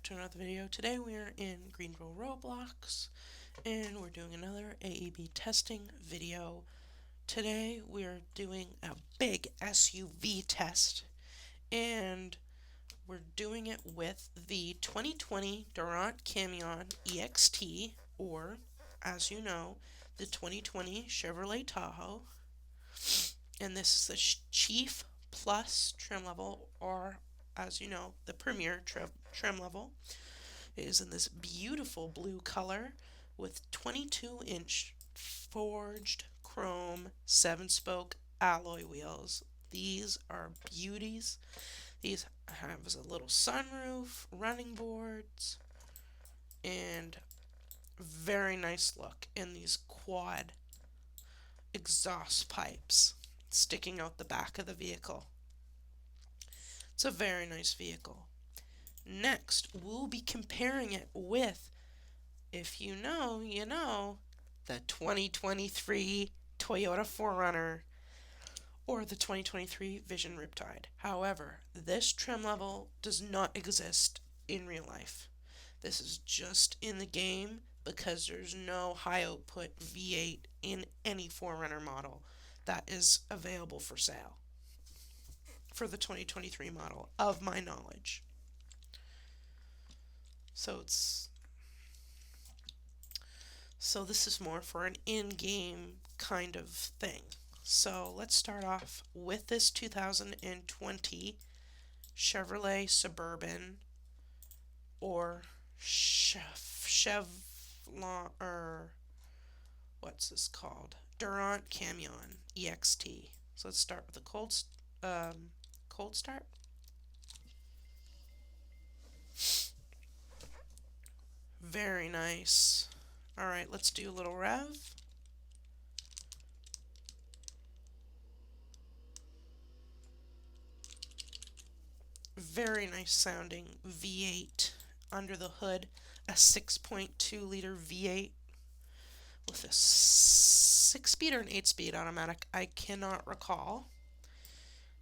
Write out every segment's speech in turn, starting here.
to another video. Today we are in Greenville Roblox and we're doing another AEB testing video. Today we are doing a big SUV test and we're doing it with the 2020 Durant Camion EXT, or as you know, the 2020 Chevrolet Tahoe. And this is the Chief Plus trim level, or as you know, the Premier trim level. It is in this beautiful blue color with 22-inch forged chrome 7-spoke alloy wheels. These are beauties. These have a little sunroof, running boards, and very nice look in these quad exhaust pipes sticking out the back of the vehicle. It's a very nice vehicle. Next, we'll be comparing it with, if you know, you know, the 2023 Toyota 4Runner or the 2023 Vision Riptide. However, this trim level does not exist in real life. This is just in the game because there's no high output V8 in any 4Runner model that is available for sale for the 2023 model, of my knowledge. So this is more for an in-game kind of thing. So let's start off with this 2020 Chevrolet Suburban, or Chevlon, or what's this called? Durant Camion EXT. So let's start with the cold start. Very nice. Alright, let's do a little rev. Very nice sounding V8 under the hood. A 6.2 liter V8 with a 6-speed or an 8-speed automatic. I cannot recall.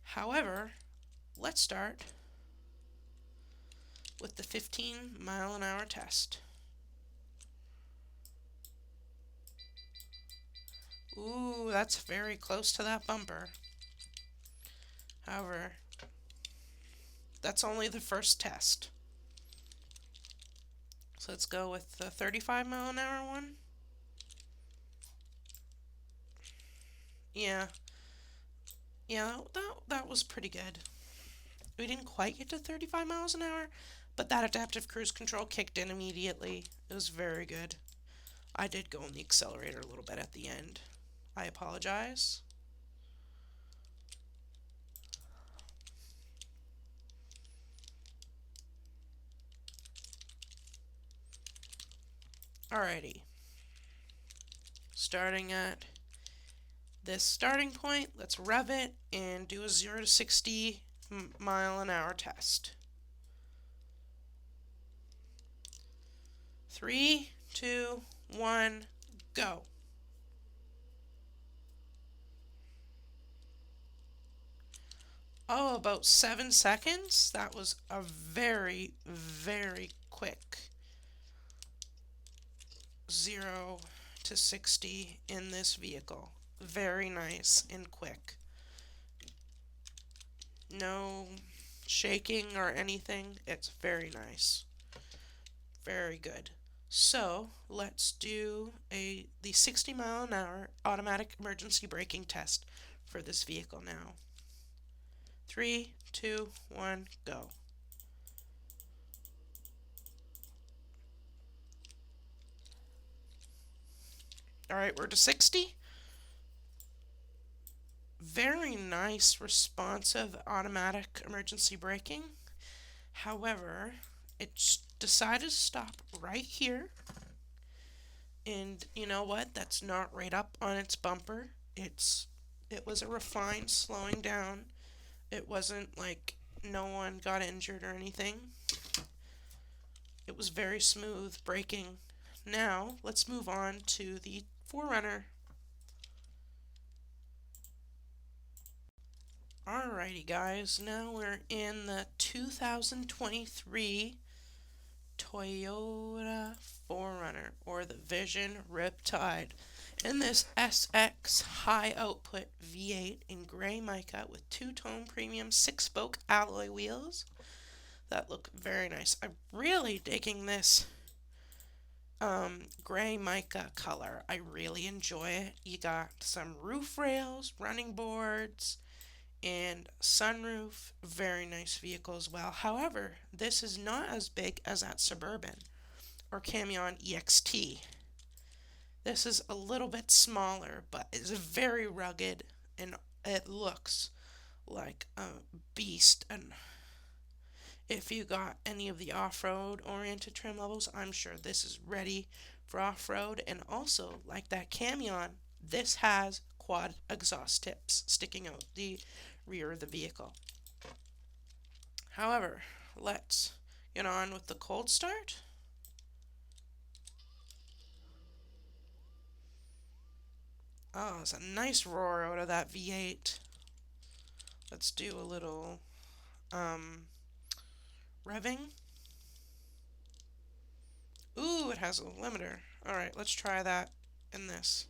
However, let's start with the 15-mile-an-hour test. Ooh, that's very close to that bumper. However, that's only the first test. So let's go with the 35-mile-an-hour one. Yeah, that was pretty good. We didn't quite get to 35 miles an hour, but that adaptive cruise control kicked in immediately. It was very good. I did go on the accelerator a little bit at the end. I apologize. Alrighty. Starting at this starting point, let's rev it and do a 0 to 60 mile an hour test. 3, 2, 1, go. Oh, about 7 seconds? That was a very, very quick 0 to 60 in this vehicle. Very nice and quick. No shaking or anything. It's very nice. Very good. So let's do the 60-mile-an-hour automatic emergency braking test for this vehicle now. 3, 2, 1, go. Alright, we're to 60. Very nice, responsive automatic emergency braking. However, it decided to stop right here. And you know what? That's not right up on its bumper. It was a refined slowing down. It wasn't like no one got injured or anything. It was very smooth braking. Now, let's move on to the 4Runner. Alrighty guys, now we're in the 2023 Toyota 4Runner or the Vision Riptide in this SX high output V8 in gray mica with two-tone premium six-spoke alloy wheels that look very nice. I'm really digging this gray mica color. I really enjoy it. You got some roof rails, running boards, and sunroof. Very nice vehicle as well. However, this is not as big as that Suburban or Camion EXT. This is a little bit smaller, but it's very rugged and it looks like a beast. And if you got any of the off-road oriented trim levels, I'm sure this is ready for off-road. And also, like that Camion, this has quad exhaust tips sticking out the rear of the vehicle. However, let's get on with the cold start. Oh, it's a nice roar out of that V8. Let's do a little revving. Ooh, it has a limiter. Alright, let's try that in this.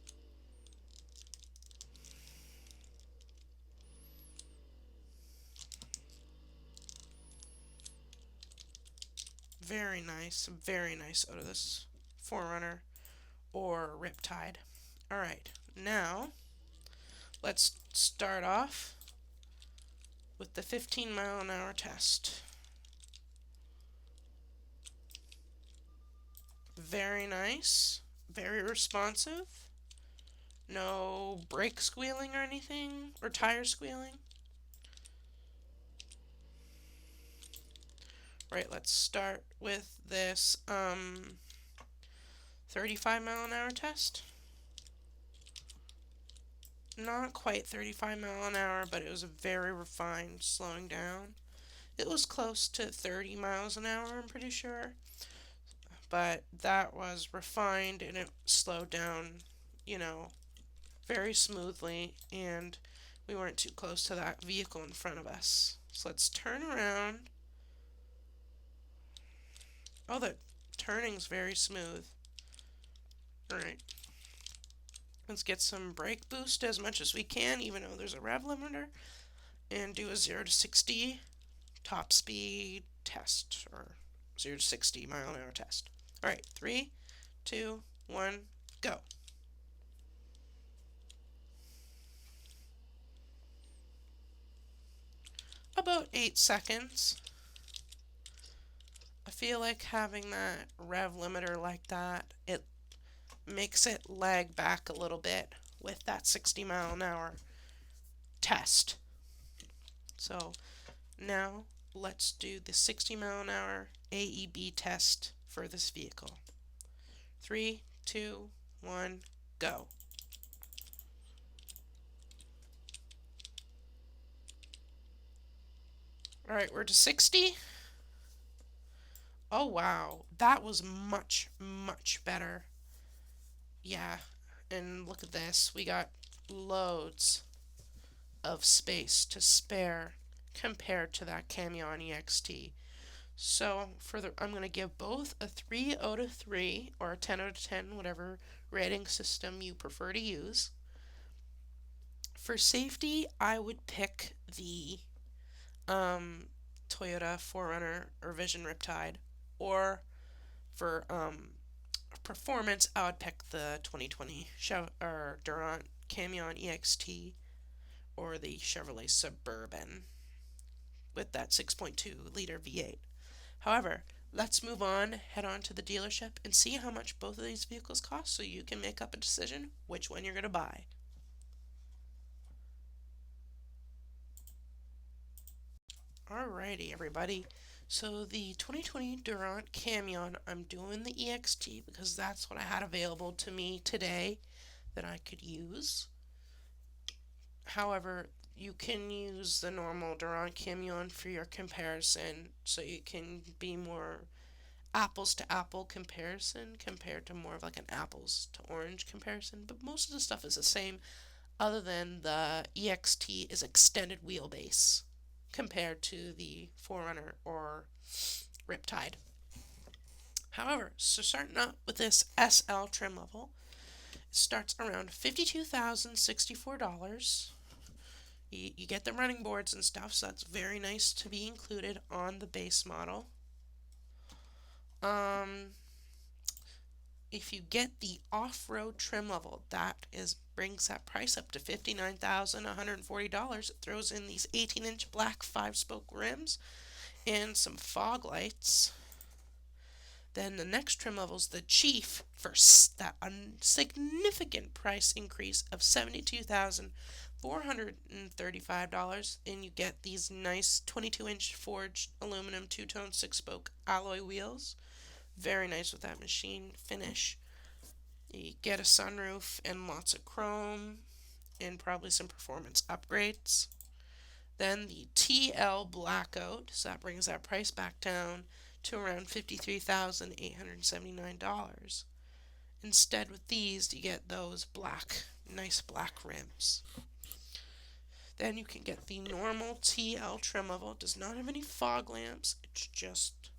Very nice out of this 4Runner or Riptide. Alright, now let's start off with the 15-mile-an-hour test. Very nice, very responsive. No brake squealing or anything, or tire squealing. Right, let's start with this 35-mile-an-hour test. Not quite 35 mile an hour, but it was a very refined slowing down. It was close to 30 miles an hour, I'm pretty sure. But that was refined and it slowed down, you know, very smoothly, and we weren't too close to that vehicle in front of us. So let's turn around. Oh, the turning's very smooth. Alright. Let's get some brake boost as much as we can, even though there's a rev limiter, and do a 0 to 60 top speed test, or 0 to 60 mile an hour test. Alright, 3, 2, 1, go. About 8 seconds. I feel like having that rev limiter like that, it makes it lag back a little bit with that 60 mile an hour test. So now let's do the 60 mile an hour AEB test for this vehicle. 3, 2, 1, go. Alright, we're to 60. Oh wow, that was much better. Yeah, and look at this. We got loads of space to spare compared to that Camion EXT. So I'm going to give both a 3 out of 3 or a 10 out of 10, whatever rating system you prefer to use. For safety, I would pick the Toyota 4Runner or Vision Riptide, or for performance, I would pick the 2020 Durant Camion EXT or the Chevrolet Suburban with that 6.2 liter V8. However, let's move on, head on to the dealership, and see how much both of these vehicles cost so you can make up a decision which one you're going to buy. Alrighty, everybody. So the 2020 Durant Camion, I'm doing the EXT because that's what I had available to me today that I could use. However, you can use the normal Durant Camion for your comparison, so you can be more apples to apple comparison compared to more of like an apples to orange comparison. But most of the stuff is the same, other than the EXT is extended wheelbase compared to the 4Runner or Riptide. However, so starting out with this SL trim level, it starts around $52,064. You get the running boards and stuff, so that's very nice to be included on the base model. If you get the off-road trim level, that brings that price up to $59,140. It throws in these 18-inch black 5-spoke rims and some fog lights. Then the next trim level is the Chief for that significant price increase of $72,435, and you get these nice 22-inch forged aluminum two-tone 6-spoke alloy wheels. Very nice with that machine finish. You get a sunroof and lots of chrome and probably some performance upgrades. Then the TL Blackout, so that brings that price back down to around $53,879. Instead, with these, you get those nice black rims. Then you can get the normal TL trim level. It does not have any fog lamps. It's just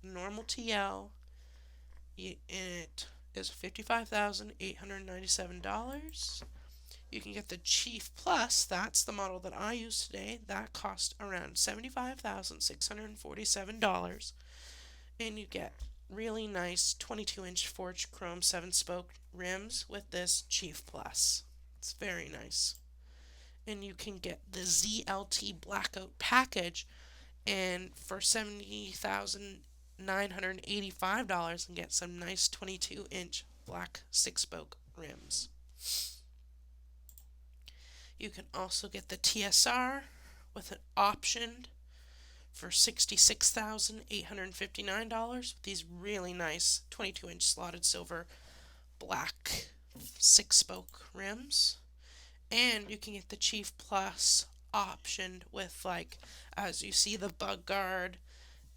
normal TL. It is $55,897. You can get the Chief Plus. That's the model that I use today. That cost around $75,647. And you get really nice 22-inch forged chrome 7-spoke rims with this Chief Plus. It's very nice. And you can get the ZLT Blackout package, and for $70,985 and get some nice 22-inch black 6-spoke rims. You can also get the TSR with an option for $66,859 with these really nice 22-inch slotted silver black 6-spoke rims. And you can get the Chief Plus optioned with, like, as you see, the bug guard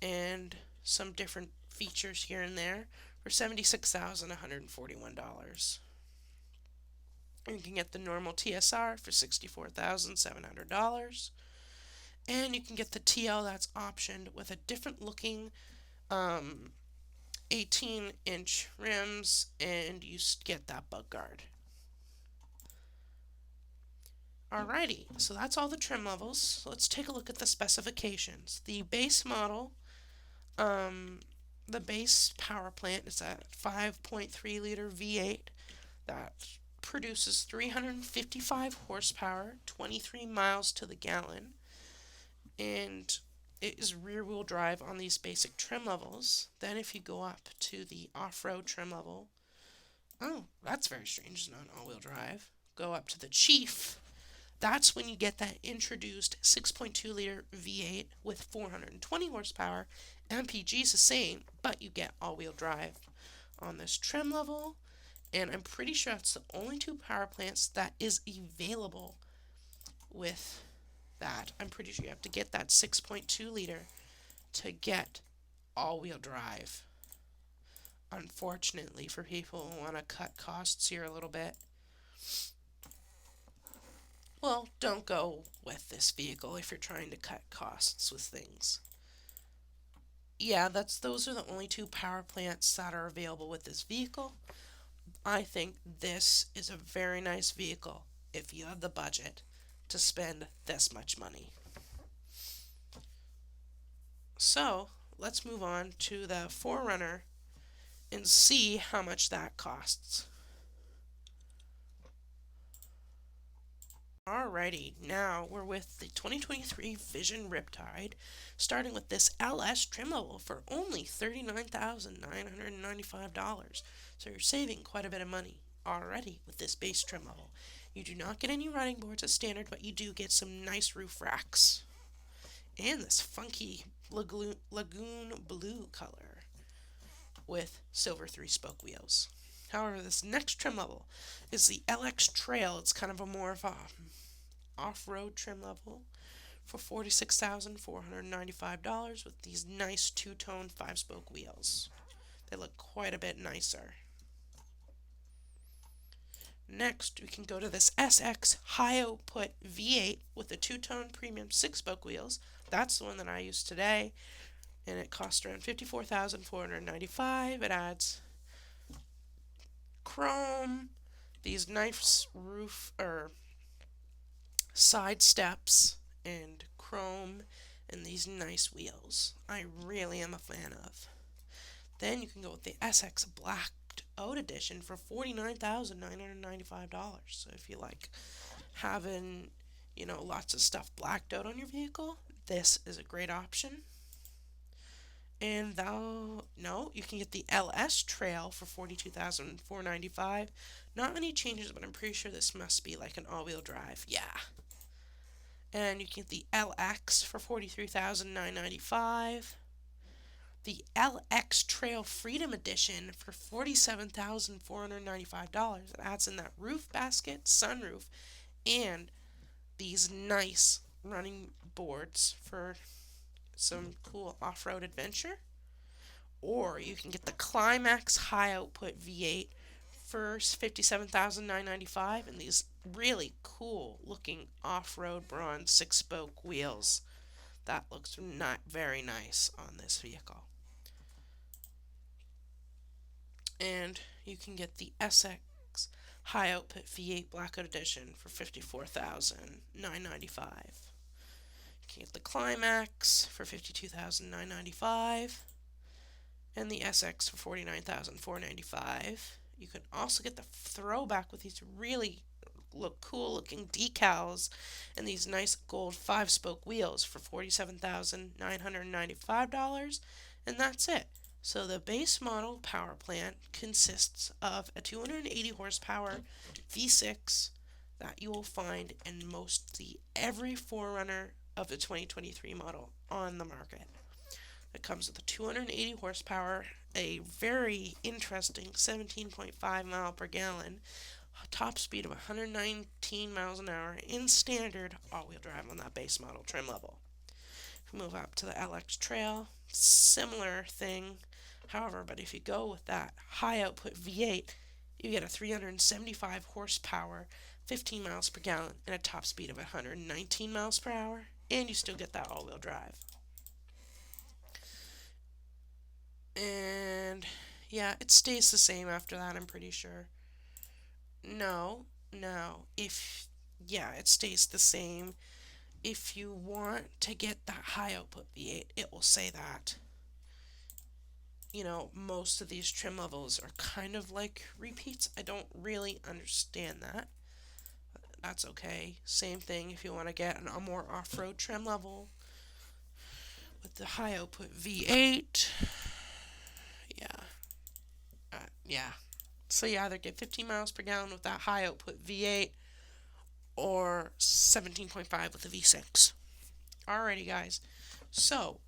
and some different features here and there for $76,141. You can get the normal TSR for $64,700. And you can get the TL that's optioned with a different looking 18-inch rims, and you get that bug guard. Alrighty, so that's all the trim levels. Let's take a look at the specifications. The base model, the base power plant is a 5.3 liter V8 that produces 355 horsepower, 23 miles to the gallon, and it is rear-wheel drive on these basic trim levels. Then if you go up to the off-road trim level, oh, that's very strange, it's not an all-wheel drive. Go up to the Chief. That's when you get that introduced 6.2 liter V8 with 420 horsepower. MPG is the same, but you get all-wheel drive on this trim level. And I'm pretty sure it's the only two power plants that is available with that. I'm pretty sure you have to get that 6.2 liter to get all-wheel drive. Unfortunately, for people who want to cut costs here a little bit. Well, don't go with this vehicle if you're trying to cut costs with things. Yeah, those are the only two power plants that are available with this vehicle. I think this is a very nice vehicle if you have the budget to spend this much money. So, let's move on to the 4Runner and see how much that costs. Alrighty, now we're with the 2023 Vision Riptide, starting with this LS trim level for only $39,995. So you're saving quite a bit of money already with this base trim level. You do not get any running boards as standard, but you do get some nice roof racks. And this funky lagoon blue color with silver 3-spoke wheels. However, this next trim level is the LX Trail. It's kind of a more of a off-road trim level for $46,495 with these nice two-tone 5-spoke wheels. They look quite a bit nicer. Next, we can go to this SX High Output V8 with the two-tone premium 6-spoke wheels. That's the one that I use today. and it costs around $54,495. It adds chrome, these nice roof or side steps, and chrome, and these nice wheels. I really am a fan of. Then you can go with the SX Blacked Out Edition for $49,995. So if you like having, lots of stuff blacked out on your vehicle, this is a great option. And thou no, you can get the LS Trail for $42,495. Not many changes, but I'm pretty sure this must be like an all-wheel drive. Yeah. And you can get the LX for $43,995. The LX Trail Freedom Edition for $47,495. It adds in that roof basket, sunroof, and these nice running boards for some cool off-road adventure. Or you can get the Climax High Output V8 for $57,995, and these really cool looking off-road bronze 6-spoke wheels. That looks not very nice on this vehicle. And you can get the SX High Output V8 Blackout Edition for $54,995. You can get the Climax for $52,995 and the SX for $49,495. You can also get the Throwback with these really cool looking decals and these nice gold 5-spoke wheels for $47,995, and that's it. So the base model power plant consists of a 280 horsepower V6 that you will find in mostly every 4Runner of the 2023 model on the market. It comes with a 280 horsepower, a very interesting 17.5 mile per gallon, top speed of 119 miles an hour in standard all-wheel drive on that base model trim level. If we move up to the LX Trail, similar thing. However, but if you go with that high output V8, you get a 375 horsepower, 15 miles per gallon, and a top speed of 119 miles per hour, and you still get that all-wheel drive. And yeah, it stays the same after that, I'm pretty sure. No, no. It stays the same. If you want to get that high output V8, it will say that. Most of these trim levels are kind of like repeats. I don't really understand that. That's okay. Same thing if you want to get a more off-road trim level with the high output V8. Yeah. So you either get 15 miles per gallon with that high output V8 or 17.5 with the V6. Alrighty, guys. So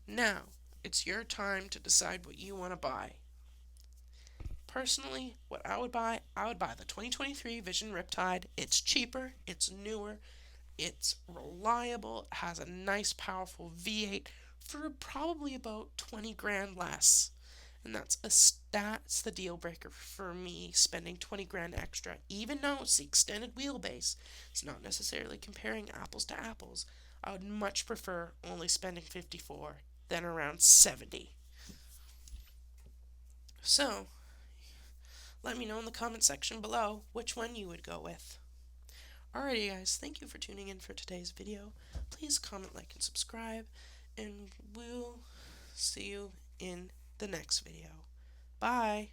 now it's your time to decide what you want to buy. Personally, what I would buy the 2023 Vision Riptide. It's cheaper, it's newer, it's reliable, it has a nice powerful V8 for probably about 20 grand less. And that's the deal breaker for me, spending 20 grand extra. Even though it's the extended wheelbase, it's not necessarily comparing apples to apples. I would much prefer only spending 54 than around 70. So, let me know in the comment section below which one you would go with. Alrighty guys, thank you for tuning in for today's video. Please comment, like, and subscribe, and we'll see you in the next video. Bye!